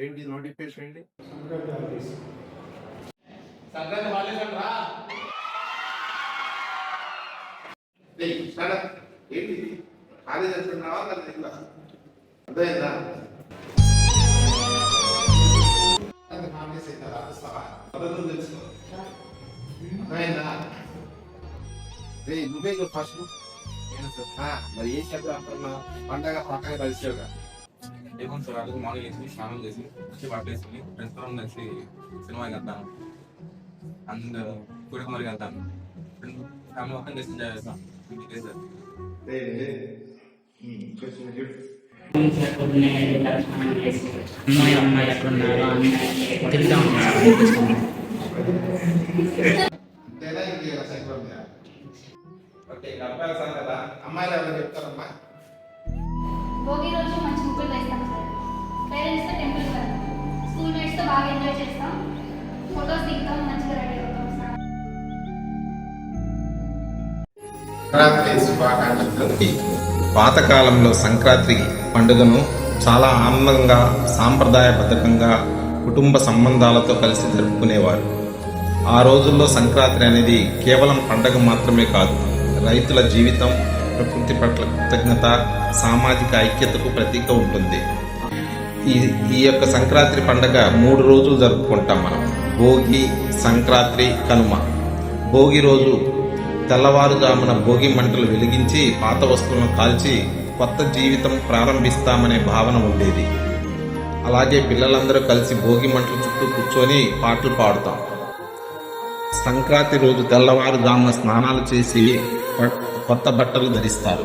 ఏంటి నోటిఫికేషన్ ఏంటి? ఏంటి కాలేజ్ వెళ్తున్నావా? అర్థమైందా? అర్థమైందా? నువ్వే ఫస్ట్ మరి ఏం చేద్దాం అంటున్నావు? పండగ పక్కన కలిసేవుగా. ఏమో సార్ అది మార్నింగ్ వేసి స్నానం చేసి వచ్చి బట్టలు వేసుకుని ఫ్రెండ్స్ తో కలిసి సినిమాకి వెళ్తాను అండ్ కుటుంబానికి వెళ్తాను ఫ్యామిలీ మొత్తం కలిసి ఎంజాయ్ చేస్తాం. ఇంటికే సార్ అమ్మాయి ఎక్కడున్నారో తిరుగుతూ ఉంటారు. అమ్మాయిలు ఎవరు చెప్తారమ్మా? భోగి రోజు మంచి ముగ్గులు వేస్తాం సార్. పేరెంట్స్తో టెంపుల్కి వెళ్తాం. స్కూల్ మేట్స్తో బాగా ఎంజాయ్ చేస్తాం. ఫొటోస్ దిగుతాం, మంచిగా రెడీ అవుతాం సార్. సంక్రాంతి శుభాకాంక్షలు. పాతకాలంలో సంక్రాంతి పండుగను చాలా ఆనందంగా సాంప్రదాయబద్ధంగా కుటుంబ సంబంధాలతో కలిసి జరుపుకునేవారు. ఆ రోజుల్లో సంక్రాంతి అనేది కేవలం పండగ మాత్రమే కాదు, రైతుల జీవితం, ప్రకృతి పట్ల కృతజ్ఞత, సామాజిక ఐక్యతకు ప్రతీక ఉంటుంది. ఈ యొక్క సంక్రాంతి పండగ 3 రోజులు జరుపుకుంటాం మనం. భోగి, సంక్రాంతి, కనుమ. భోగి రోజు తెల్లవారుజామున భోగి మంటలు వెలిగించి పాత వస్తువులను కాల్చి కొత్త జీవితం ప్రారంభిస్తామనే భావన ఉండేది. అలాగే పిల్లలందరూ కలిసి భోగి మంటల చుట్టూ కూర్చొని పాటలు పాడుతాం. సంక్రాంతి రోజు తెల్లవారుజామున స్నానాలు చేసి కొత్త బట్టలు ధరిస్తారు.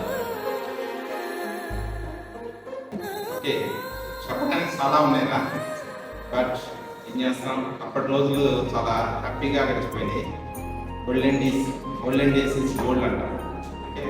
చెప్పడానికి చాలా ఉన్నాయిరా, బట్ ఏం చేస్తాం, అప్పటి రోజులు చాలా హ్యాపీగా గడిచిపోయినాయి. గోల్డెన్ డేస్ ఇస్ గోల్డ్ అంటారు. ఓకే.